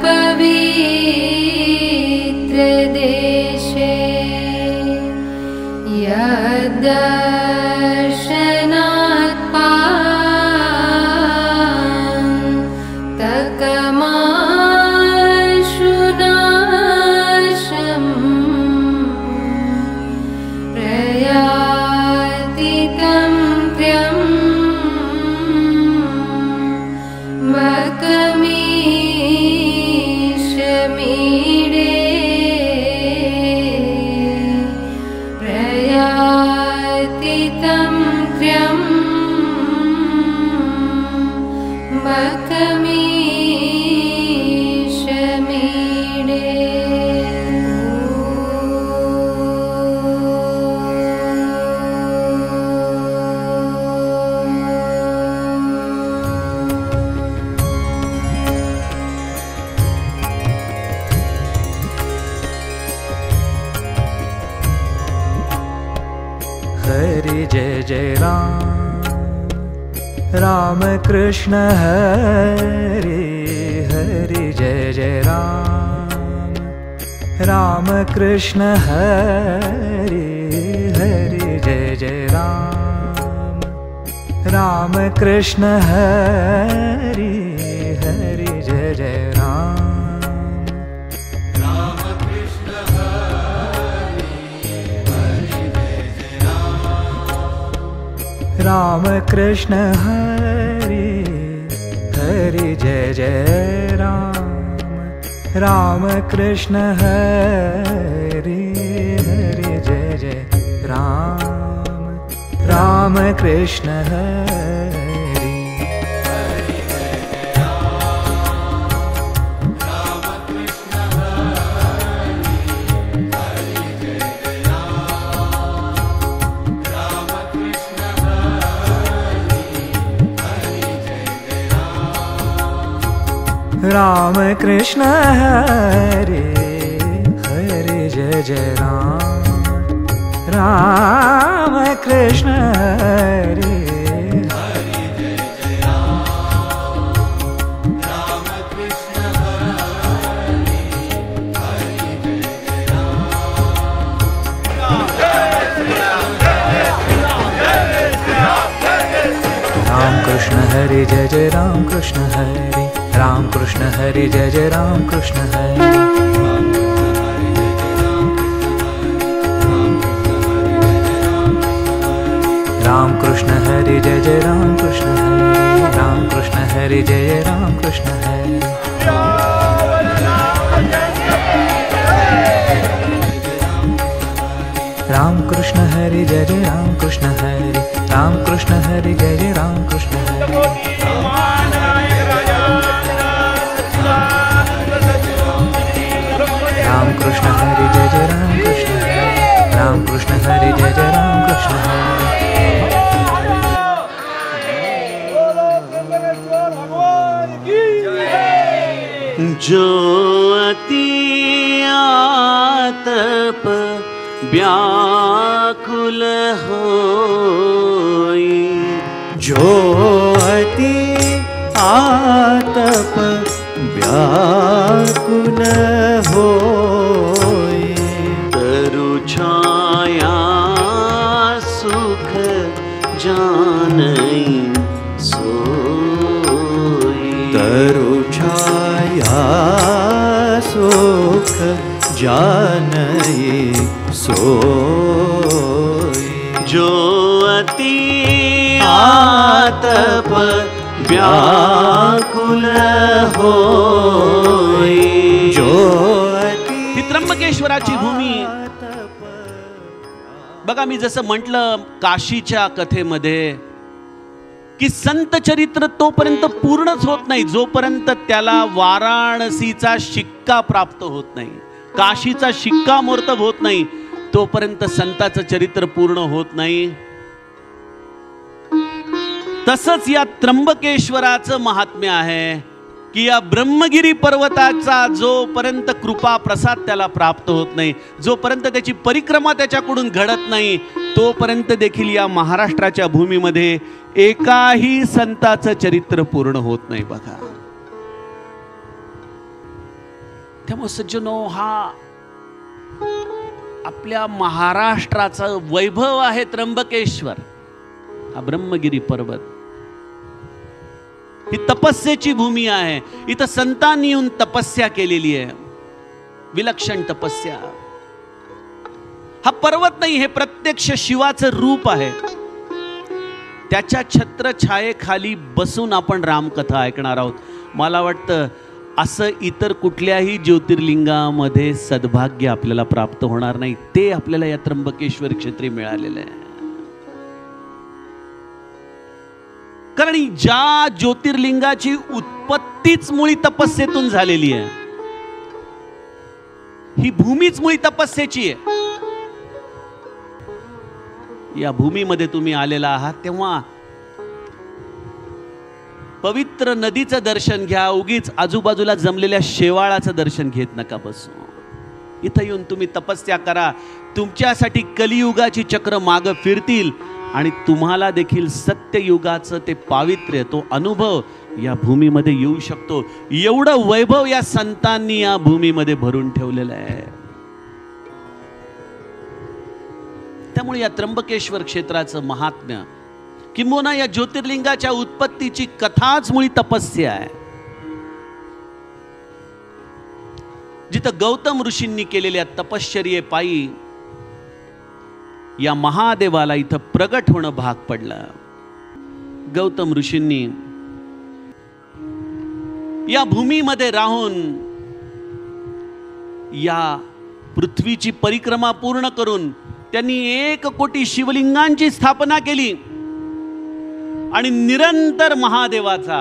पवित्र देशे यद्दर्शनात् पान्तकमाशुनाशम् प्रयाति तं त्र्यम्बकमीशमीडे प्रयाति तं त्र्यम्बकमीशमीडे। हरि जय जय राम कृष्ण हरि हरि जय जय राम कृष्ण हरि हरि जय जय राम कृष्ण हरि हरि जय जय राम कृष्ण हरि हरि जय जय राम कृष्ण हरि हरि जय जय राम कृष्ण हरि राम कृष्ण हरि हरि जय जय राम कृष्ण हरि हरि जय जय राम कृष्ण हरि हरि जय राम कृष्ण हरि जय जय राम कृष्ण हरि राम कृष्ण हरि जय जय राम कृष्ण हरि राम कृष्ण हरि जय जय राम कृष्ण हरि राम कृष्ण हरि जय जय राम कृष्ण हरि राम कृष्ण हरि जय जय राम कृष्ण हरि राम कृष्ण हरि जय जय राम कृष्ण हरि राम कृष्ण हरि जय जय राम कृष्ण हरि राम कृष्ण हरि जय जय राम कृष्ण हरि जो अति आतप व्याकुल होई जो अति आतप व्याकुल होई तरु छाया सुख जानई सोई तरु छाया सुख जानई सोई जो अति आतप व्याकुल होई जो ही त्र्यंबकेश्वराची भूमी बघा, मी जसं म्हटलं काशीच्या कथेमध्ये की संत चरित्र तोपर्यंत पूर्णच होत नाही जोपर्यंत त्याला वाराणसीचा शिक्का प्राप्त होत नाही, काशीचा शिक्कामोर्तब होत नाही तोपर्यंत संताचं चरित्र पूर्ण होत नाही. तसंच या त्र्यंबकेश्वराचं महात्म्य आहे की या ब्रह्मगिरी पर्वताचा जोपर्यंत कृपा प्रसाद त्याला प्राप्त होत नाही, जोपर्यंत त्याची परिक्रमा त्याच्याकडून घडत नाही, तोपर्यंत देखील या महाराष्ट्राच्या भूमीमध्ये एकाही संताचं चरित्र पूर्ण होत नाही. बघा, त्यामुळे सज्जनो, हा आपल्या महाराष्ट्राचा वैभव आहे. त्र्यंबकेश्वर हा ब्रह्मगिरी पर्वत, ही तपस्येची भूमी आहे. इथं संतांनी येऊन तपस्या केलेली आहे, विलक्षण तपस्या. हा पर्वत नाही, हे प्रत्यक्ष शिवाचं रूप आहे. त्याच्या छत्रछायेखाली बसून आपण रामकथा ऐकणार आहोत. मला वाटतं असं इतर कुठल्याही ज्योतिर्लिंगामध्ये सद्भाग्य आपल्याला प्राप्त होणार नाही. ते आपल्याला या त्र्यंबकेश्वर क्षेत्री मिळालेलं आहे. कारण ज्या ज्योतिर्लिंगाची उत्पत्तीच मुळी तपस्येतून झालेली आहे, ही भूमीच मुळी तपस्येची आहे. या भूमीमध्ये तुम्ही आलेला आहात तेव्हा पवित्र नदीचं दर्शन घ्या. उगीच आजूबाजूला जमलेल्या शेवाळाचं दर्शन घेत नका बसू. इथं येऊन तुम्ही तपस्या करा. तुमच्यासाठी कलियुगाची चक्र मागं फिरतील आणि तुम्हाला देखील सत्ययुगाचं ते पावित्र्य, तो अनुभव या भूमीमध्ये येऊ शकतो. एवढं वैभव या संतांनी या भूमीमध्ये भरून ठेवलेलं आहे. त्यामुळे या त्र्यंबकेश्वर क्षेत्राचं महात्म्य, किंबहुना या ज्योतिर्लिंगाच्या उत्पत्तीची कथाच मुळी तपस्या आहे. जिथं गौतम ऋषींनी केलेल्या तपश्चर्येपायी या महादेवाला इथं प्रगट होणं भाग पडलं. गौतम ऋषींनी या भूमीमध्ये राहून या पृथ्वीची परिक्रमा पूर्ण करून त्यांनी 1 कोटी शिवलिंगांची स्थापना केली आणि निरंतर महादेवाचा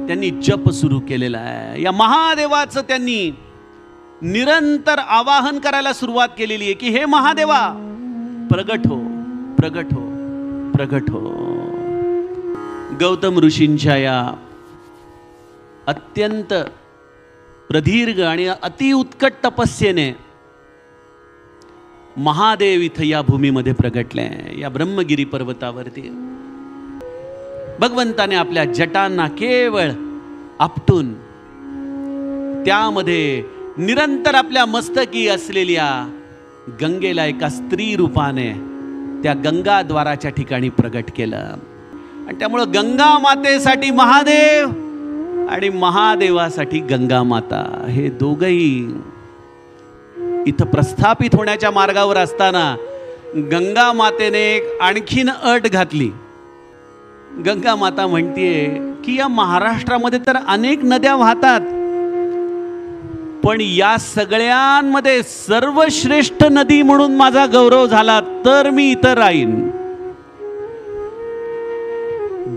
त्यांनी जप सुरू केलेला आहे. या महादेवाचं त्यांनी निरंतर आवाहन करायला सुरुवात केलेली आहे की हे महादेवा, प्रगट हो, प्रगट हो, प्रगट हो. गौतम ऋषींच्या या अत्यंत प्रदीर्घ आणि अति उत्कट तपस्येने महादेव इथं या भूमीमध्ये प्रगटले. या ब्रह्मगिरी पर्वतावरती भगवंताने आपल्या जटांना केवळ आपटून त्यामध्ये निरंतर आपल्या मस्तकी असलेल्या गंगेला एका स्त्री रूपाने त्या गंगाद्वाराच्या ठिकाणी प्रगट केलं. आणि त्यामुळं गंगा मातेसाठी महादेव आणि महादेवासाठी गंगा माता हे दोघही इथं प्रस्थापित होण्याच्या मार्गावर असताना गंगा मातेने आणखीन अट घातली. गंगा माता म्हणतीये की या महाराष्ट्रामध्ये तर अनेक नद्या वाहतात, पण या सगळ्यांमध्ये सर्वश्रेष्ठ नदी म्हणून माझा गौरव झाला तर मी इथं राहीन.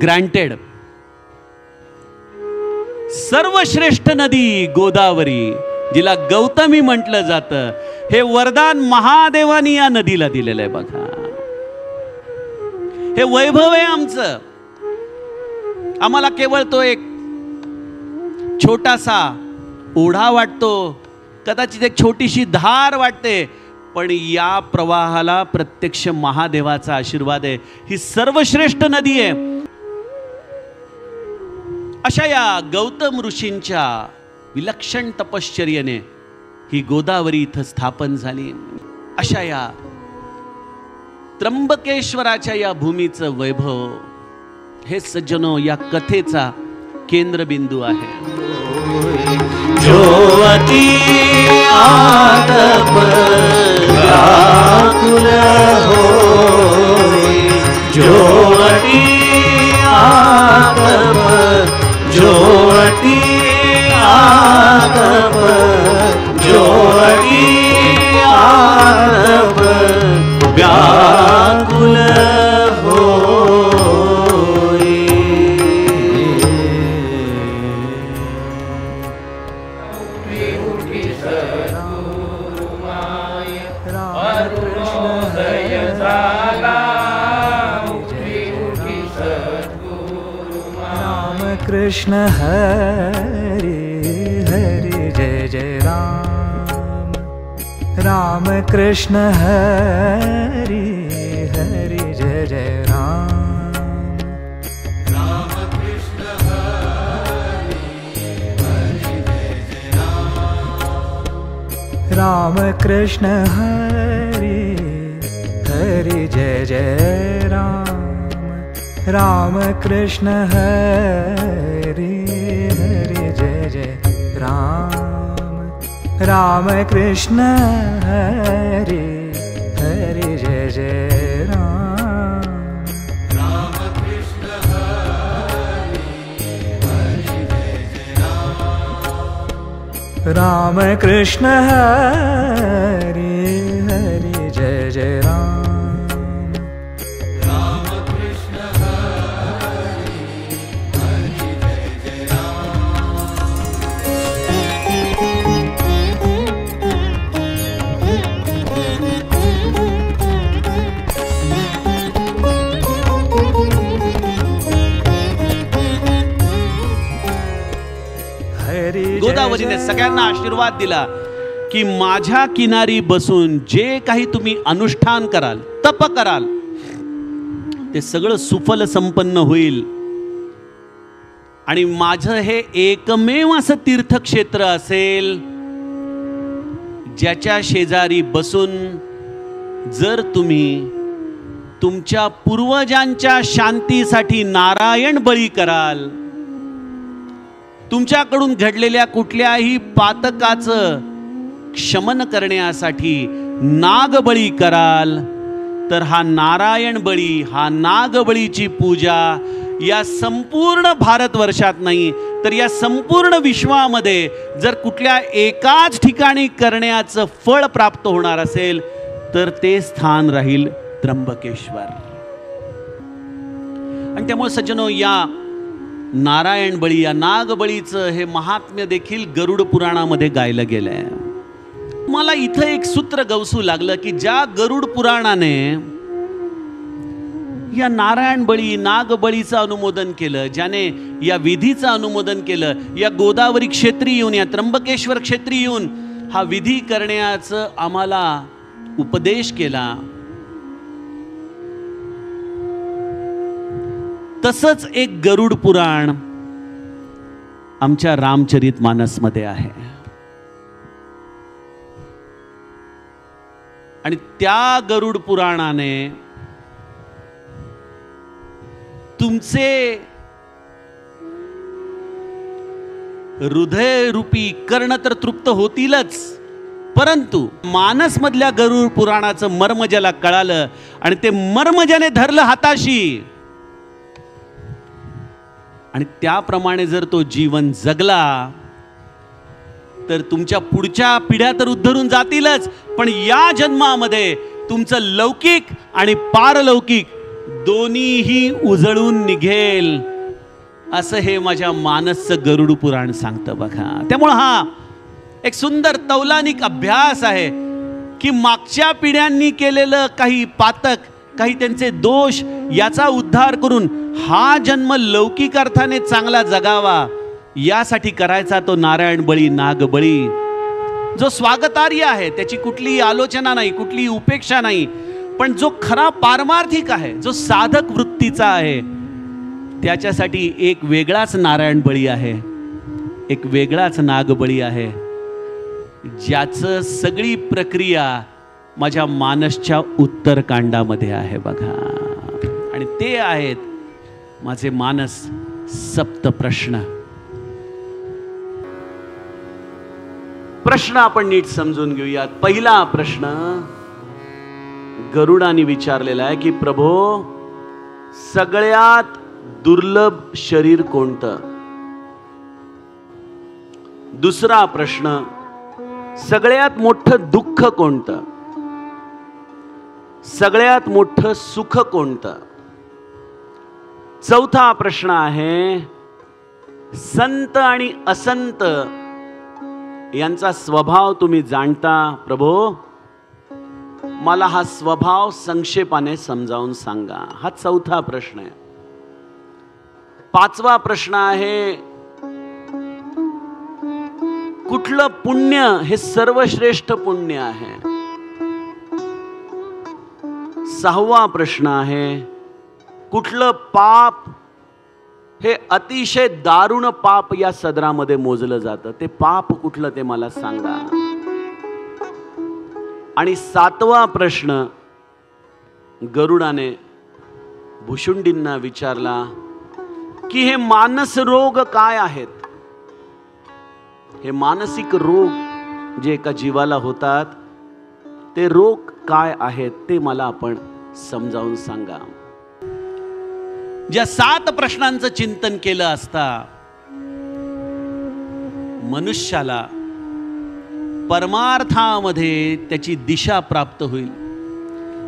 ग्रँटेड. सर्वश्रेष्ठ नदी गोदावरी, जिला गौतमी म्हटलं जातं, हे वरदान महादेवानी या नदीला दिलेलं आहे. बघा, हे वैभव आहे आमचं. आम्हाला केवळ तो एक छोटासा ओढा वाटतो, कदाचित एक छोटीशी धार वाटते, पण या प्रवाहाला प्रत्यक्ष महादेवाचा आशीर्वाद आहे. ही सर्वश्रेष्ठ नदी आहे. अशा या गौतम ऋषींच्या विलक्षण तपश्चर्येने ही गोदावरी इथं स्थापन झाली. अशा या त्र्यंबकेश्वराच्या या भूमीचं वैभव हे सज्जनो या कथेचा केंद्रबिंदू आहे. जो अति आतप व्याकुल होय, जो अति आतप, जो अति आतप, जो अति आतप व्याकुल कृष्ण हरे हरे जय जय राम, राम कृष्ण हरे हरे जय जय राम, राम कृष्ण हरे हरे जय जय राम, राम कृष्ण हरे हरे जय जय राम, राम कृष्ण हरे हरे जय जय राम, राम कृष्ण हरे हरे जय जय राम, राम कृष्ण हरे हरे जय जय राम, राम कृष्ण हरे हरे जय जय राम, राम कृष्ण हरे हरे जय जय गोदावरीने सगळ्यांना आशीर्वाद दिला की माझ्या किनारी बसून जे काही तुम्ही अनुष्ठान कराल, तप कराल, ते सगळं सुफल संपन्न होईल. आणि माझं हे एकमेव असं तीर्थक्षेत्र असेल ज्याच्या शेजारी बसून जर तुम्ही तुमच्या पूर्वजांच्या शांतीसाठी नारायण बळी कराल, तुमच्याकडून घडलेल्या कुठल्याही पातकाचं क्षमन करण्यासाठी नागबळी कराल, तर हा नारायण बळी, हा नागबळीची पूजा या संपूर्ण भारतवर्षात नाही तर या संपूर्ण विश्वामध्ये जर कुठल्या एकाच ठिकाणी करण्याचं फळ प्राप्त होणार असेल तर ते स्थान राहील त्र्यंबकेश्वर. आणि त्यामुळे सज्जनो, या नारायण बळी, या नागबळीचं हे महात्म्य देखील गरुड पुराणामध्ये गायलं गेलंय. मला इथं एक सूत्र गवसू लागलं की ज्या गरुड पुराणाने या नारायण बळी, नागबळीचं अनुमोदन केलं, ज्याने या विधीचं अनुमोदन केलं, या गोदावरी क्षेत्री येऊन, या त्र्यंबकेश्वर क्षेत्री येऊन हा विधी करण्याचं आम्हाला उपदेश केला, तसंच एक गरुड पुराण आमच्या रामचरितमानसमध्ये आहे. आणि त्या गरुड पुराणाने तुमचे हृदयरूपी कर्ण तर तृप्त होतीलच, परंतु मानसमधल्या गरुड पुराणाचं मर्म ज्याला कळालं आणि ते मर्म ज्याने धरलं हाताशी आणि त्याप्रमाणे जर तो जीवन जगला तर तुमच्या पुढच्या पिढ्या तर उद्धरून जातीलच, पण या जन्मामध्ये तुमचं लौकिक आणि पारलौकिक दोन्हीही उजळून निघेल, असं हे माझ्या मानसचं गरुड पुराण सांगतं बघा. त्यामुळे हा एक सुंदर तौलानिक अभ्यास आहे की मागच्या पिढ्यांनी केलेलं काही पातक, काही त्यांचे दोष याचा उद्धार करून हा जन्म लौकिक अर्थाने चांगला जगावा यासाठी करायचा तो नारायण बळी, नागबळी, जो स्वागतार्ह आहे, त्याची कुठलीही आलोचना नाही, कुठलीही उपेक्षा नाही, पण जो खरा पारमार्थिक आहे, जो साधक वृत्तीचा आहे, त्याच्यासाठी एक वेगळाच नारायण बळी आहे, एक वेगळाच नागबळी आहे, ज्याचं सगळी प्रक्रिया माझ्या मानसच्या उत्तरकांडामध्ये आहे बघा. आणि ते आहेत माझे मानस सप्त प्रश्न. प्रश्न आपण नीट समजून घेऊयात. पहिला प्रश्न गरुडाने विचारलेला आहे की प्रभो, सगळ्यात दुर्लभ शरीर कोणतं? दुसरा प्रश्न, सगळ्यात मोठं दुःख कोणतं? सगळ्यात मोठं सुख कोणतं? चौथा प्रश्न आहे, संत आणि असंत यांचा स्वभाव तुम्ही जाणता प्रभो, मला हा स्वभाव संक्षेपाने समजावून सांगा. हा चौथा प्रश्न आहे. पाचवा प्रश्न आहे, कुठलं पुण्य हे सर्वश्रेष्ठ पुण्य आहे? सहावा प्रश्न आहे, कुठलं पाप हे अतिशय दारुण पाप या सदरामध्ये मोजलं जातं? ते पाप कुठलं ते मला सांगा. आणि 7वा प्रश्न गरुडाने भुशुंडींना विचारला की हे मानस रोग काय आहेत? हे मानसिक रोग जे एका जीवाला होतात ते रोग काय आहेत ते मला आपण समजावून सांगा. ज्या 7 प्रश्नांचं चिंतन केलं असता मनुष्याला परमार्थामध्ये त्याची दिशा प्राप्त होईल,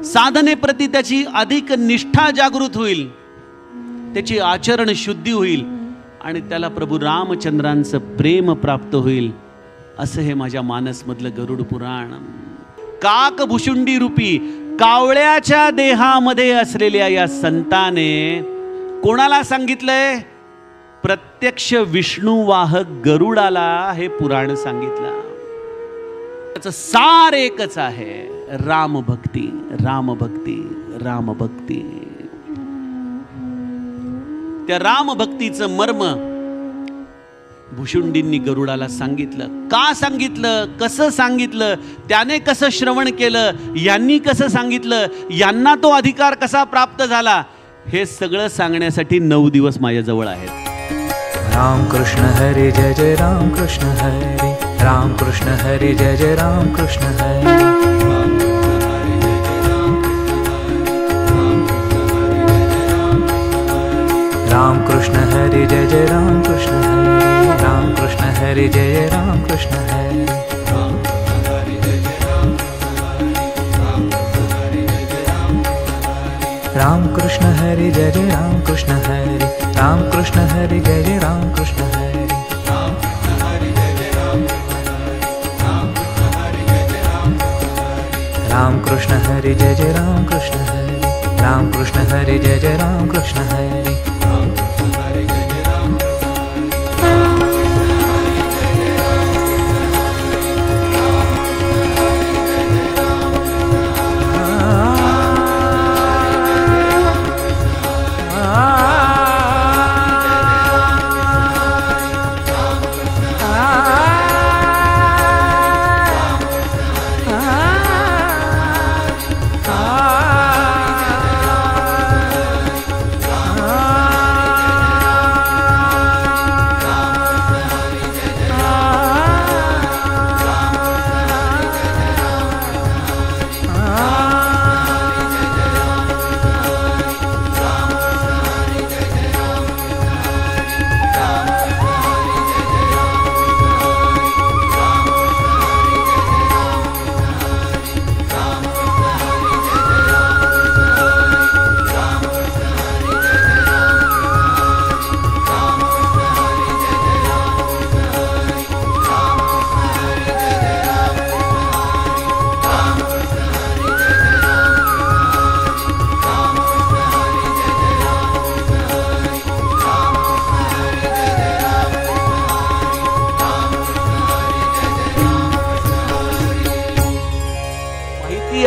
साधनेप्रती त्याची अधिक निष्ठा जागृत होईल, त्याची आचरण शुद्धी होईल आणि त्याला प्रभू रामचंद्रांचं प्रेम प्राप्त होईल. असं हे माझ्या मानसमधलं गरुड पुराण. काक भुशुंडी रूपी कावळ्याच्या देहामध्ये असलेल्या या संताने कोणाला सांगितलंय? प्रत्यक्ष विष्णुवाहक गरुडाला हे पुराण सांगितलं. त्याचं सार एकच आहे, रामभक्ती, रामभक्ती, रामभक्ती. त्या रामभक्तीचं मर्म भुशुंडींनी गरुडाला सांगितलं. का सांगितलं, कसं सांगितलं, त्याने कसं श्रवण केलं, यांनी कसं सांगितलं, यांना तो अधिकार कसा प्राप्त झाला, हे सगळं सांगण्यासाठी 9 दिवस माझ्याजवळ आहेत. राम कृष्ण हरे जय जय राम कृष्ण हरे, राम कृष्ण हरे जय जय राम कृष्ण हरे. राम कृष्ण हरे जय जय राम कृष्ण हरे, राम कृष्ण हरे जय जय राम कृष्ण हरे. राम कृष्ण हरे जय जय राम कृष्ण हरे, राम कृष्ण हरे जय जय राम कृष्ण हरे. राम कृष्ण हरे जय जय राम कृष्ण हरे, राम कृष्ण हरे जय जय राम कृष्ण हरे.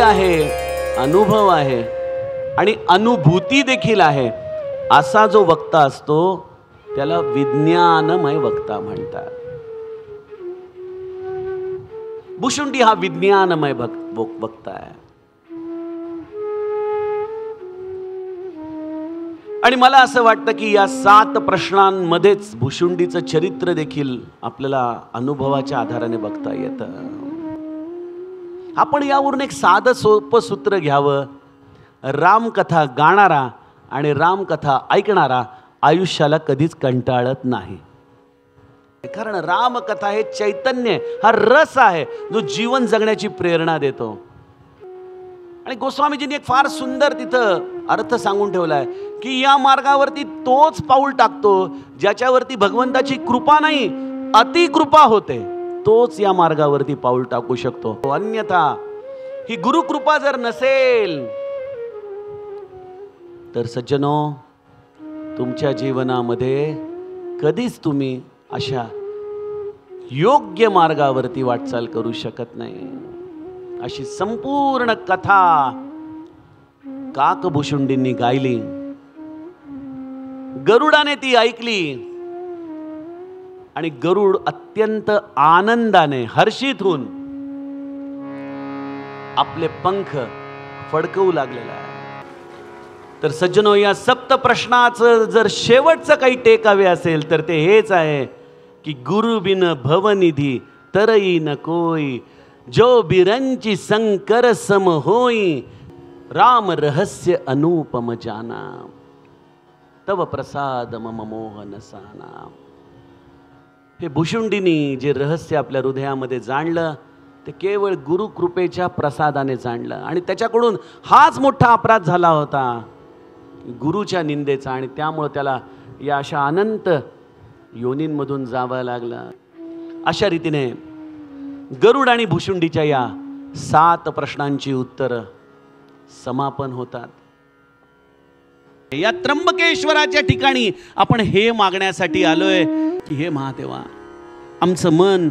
आहे, अनुभव आहे आणि अनुभूती देखील आहे. असा जो वक्ता असतो त्याला विज्ञानमय वक्ता म्हणतात. भुशुंडी हा विज्ञानमय वक्ता आहे. आणि मला असं वाटतं की या 7 प्रश्नांमध्येच भुशुंडीचं चरित्र देखील आपल्याला अनुभवाच्या आधाराने बघता येतं. आपण यावरून एक साधं सोपं सूत्र घ्यावं. रामकथा गाणारा आणि रामकथा ऐकणारा आयुष्याला कधीच कंटाळत नाही. कारण रामकथा हे चैतन्य, हा रस आहे जो जीवन जगण्याची प्रेरणा देतो. आणि गोस्वामीजींनी एक फार सुंदर तिथं अर्थ सांगून ठेवलाय की या मार्गावरती तोच पाऊल टाकतो ज्याच्यावरती भगवंताची कृपा नाही अति कृपा होते, तोच या मार्गावरती पाऊल टाकू शकतो. अन्यथा ही गुरुकृपा जर नसेल तर सज्जनो, तुमच्या जीवनामध्ये कधीच तुम्ही अशा योग्य मार्गावरती वाटचाल करू शकत नाही. अशी संपूर्ण कथा काकभुशुंडींनी गायली. गरुडाने ती ऐकली आणि गरुड अत्यंत आनंदाने, हर्षित होऊन आपले पंख फडकवू लागलेला आहे. तर सज्जनो, या सप्त प्रश्नाचं जर शेवटचं काही टेक अवे असेल तर ते हेच आहे की गुरु बिन भवनिधी तरई न कोई, जो बिरंची संकर सम होई, राम रहस्य अनुपम जाना, तव प्रसाद मम मोहन साना. हे भुशुंडीनी जे रहस्य आपल्या हृदयामध्ये जाणलं ते केवळ गुरुकृपेच्या प्रसादाने जाणलं. आणि त्याच्याकडून हाच मोठा अपराध झाला होता, गुरुच्या निंदेचा. आणि त्यामुळे त्याला या अशा अनंत योनींमधून जावं लागलं. अशा रीतीने गरुड आणि भुशुंडीच्या या 7 प्रश्नांची उत्तरं समापन होतात. या त्र्यंबकेश्वराच्या ठिकाणी आपण हे मागण्यासाठी आलोय की हे महादेवा, आमचं मन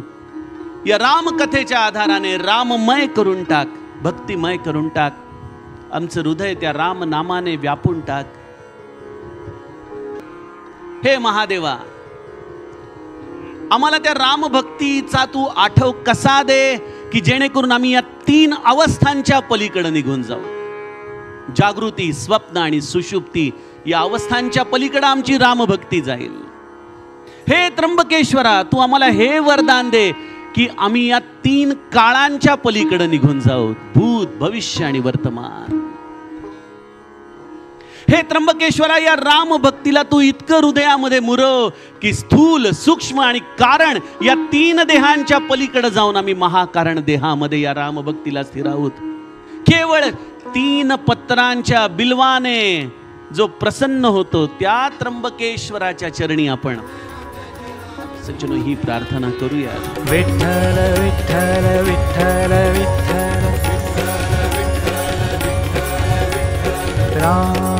या रामकथेच्या आधाराने राममय करून टाक, भक्तिमय करून टाक. आमचं हृदय त्या राम नामाने व्यापून टाक. हे महादेवा, आम्हाला त्या रामभक्तीचा तू आठव कसा दे की जेणेकरून आम्ही या 3 अवस्थांच्या पलीकडे निघून जाऊ. जागृती, स्वप्न आणि सुषुप्ती या अवस्थांच्या पलीकडे आमची रामभक्ती जाईल. हे त्र्यंबकेश्वरा, तू आम्हाला हे वरदान दे की आम्ही या 3 काळांच्या पलीकडे निघून जाऊ, भूत, भविष्य आणि वर्तमान. हे त्र्यंबकेश्वरा, या राम भक्तीला तू इतकं हृदयामध्ये मुरव की स्थूल, सूक्ष्म आणि कारण या 3 देहांच्या पलीकडे जाऊन आम्ही महाकारण देहामध्ये या राम भक्तीला स्थिर आहोत. केवळ 3 पत्रांच्या बिल्वाने जो प्रसन्न होतो त्या त्र्यंबकेश्वराच्या चरणी आपण सज्जनो ही प्रार्थना करूया. विठ्ठल विठ्ठल विठ्ठल विठ्ठल राम